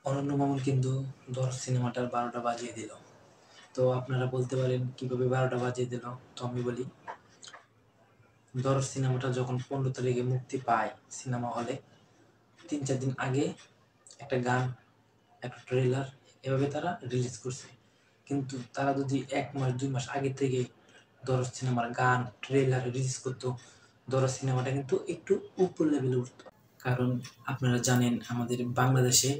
অনন্য মামুন কিন্তু দরদ সিনেমাটার ১২টা বাজিয়ে দিল। তো আপনারা বলতে পারেন কীভাবে ১২টা বাজিয়ে দিল? তো আমি বলি, দরদ সিনেমাটা যখন ১৫ তারিখে মুক্তি পায় সিনেমা হলে, ৩-৪ দিন আগে একটা গান, একটা ট্রেলার এভাবে তারা রিলিজ করছে। কিন্তু তারা যদি ১ মাস ২ মাস আগে থেকে দরদ সিনেমার গান, ট্রেলার রিলিজ করতো, দরদ সিনেমাটা কিন্তু একটু উপর লেভেলে উঠতো। কারণ আপনারা জানেন আমাদের বাংলাদেশে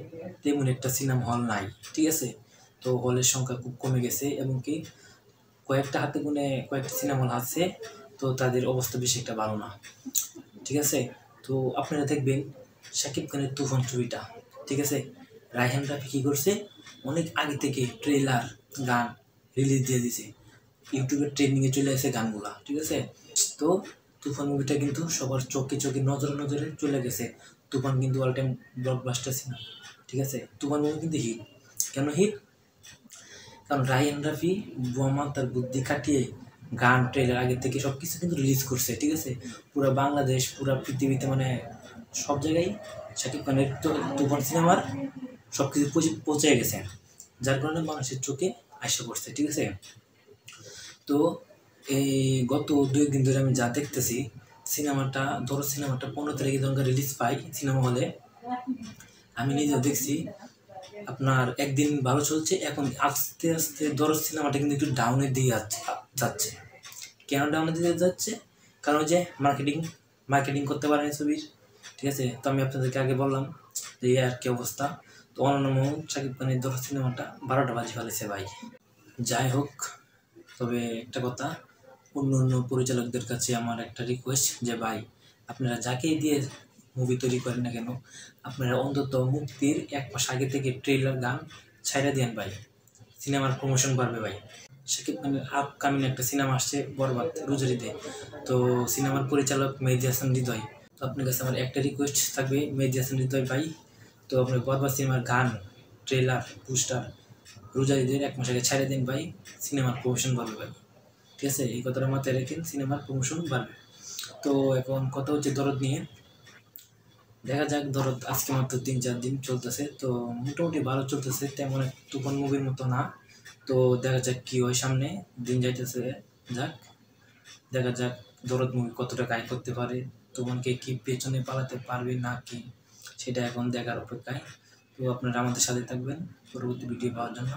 তেমন একটা সিনেমা হল নাই, ঠিক আছে? তো হলের সংখ্যা খুব কমে গেছে এবং কি কয়েকটা হাতে গুনে কয়েকটা সিনেমা হল আছে, তো তাদের অবস্থা বেশি একটা ভালো না, ঠিক আছে? তো আপনারা দেখবেন শাকিব খানের তুফান ছবিটা, ঠিক আছে? রায়হান রাফি কী করছে, অনেক আগে থেকে ট্রেলার গান রিলিজ দিয়ে দিছে, ইউটিউবের ট্রেন্ডিংয়ে চলে আসে গানগুলা, ঠিক আছে? তো তুফান মুভিটা কিন্তু সবার চোখে চোখে নজরে নজরে চলে গেছে। তুফান কিন্তু অল টাইম ব্লকবাস্টার সিনেমা, ঠিক আছে? তুফান মুভি কিন্তু হিট। কেন হিট? কারণ রায়হান রাফি বোমা তার বুদ্ধি খাটিয়ে গান, ট্রেলার আগে থেকে সব কিছু কিন্তু রিলিজ করছে, ঠিক আছে? পুরো বাংলাদেশ, পুরো পৃথিবীতে মানে সব জায়গায় শাকিব খানের তুফান সিনেমার সব কিছু পৌঁছে গেছে, যার কারণে মানুষের চোখে আইসা পড়ছে, ঠিক আছে? তো এই গত ২ দিন ধরে আমি যা দেখতেছি, সিনেমাটা দরদ সিনেমাটা ১৫ তারিখে যখন রিলিজ পাই সিনেমা হলে, আমি নিজেও দেখছি আপনার একদিন ভালো চলছে, এখন আস্তে আস্তে দরদ সিনেমাটা কিন্তু একটু ডাউনের দিকে যাচ্ছে। কেন ডাউনের দিকে যাচ্ছে? কারণ যে মার্কেটিং করতে পারেনি ছবির, ঠিক আছে? তো আমি আপনাদেরকে আগে বললাম যে এই আর কি অবস্থা। তো অনন্য মামুন শাকিব খানের দরদ সিনেমাটা ১২টা বাজিয়ে ফেলেছে ভাই। যাই হোক, তবে একটা কথা, অন্য পরিচালকদের কাছে আমার একটা রিকোয়েস্ট যে ভাই, আপনারা যাকেই দিয়ে মুভি তৈরি করেন না কেন, আপনারা অন্তত মুক্তির ১ মাস আগে থেকে ট্রেলার গান ছাইড়া দিয়েন ভাই, সিনেমার প্রমোশন বাড়বে ভাই। শাকিব খানের আপকামিং একটা সিনেমা আসছে বরবাদ রোজারিতে, তো সিনেমার পরিচালক মেহেদী হাসান হৃদয়। তো আপনার কাছে আমার একটা রিকোয়েস্ট থাকবে, মেহেদী হাসান হৃদয় ভাই, তো আপনার বরবাদ সিনেমার গান, ট্রেলার, পোস্টার রোজারিদের ১ মাস আগে ছাইড়া দিন ভাই, সিনেমার প্রমোশন বাড়বে ভাই, ঠিক আছে? এই কথাটা মাথায় রেখেন, সিনেমার প্রমোশন বাড়বে। তো এখন কথা হচ্ছে দরদ নিয়ে। দেখা যাক, দরদ আজকে মাত্র ৩-৪ দিন চলতেছে, তো মোটামুটি ভালো চলতেছে, তেমন এক তুফান মুভির মতো না। তো দেখা যাক কী হয়, সামনে দিন যাইতেছে, যাক দেখা যাক দরদ মুভি কতটা আয় করতে পারে, তুফানকে কি পেছনে পালাতে পারবে না কি, সেটা এখন দেখার অপেক্ষায়। তো আপনারা আমাদের সাথে থাকবেন পরবর্তী ভিডিও পাওয়ার জন্য।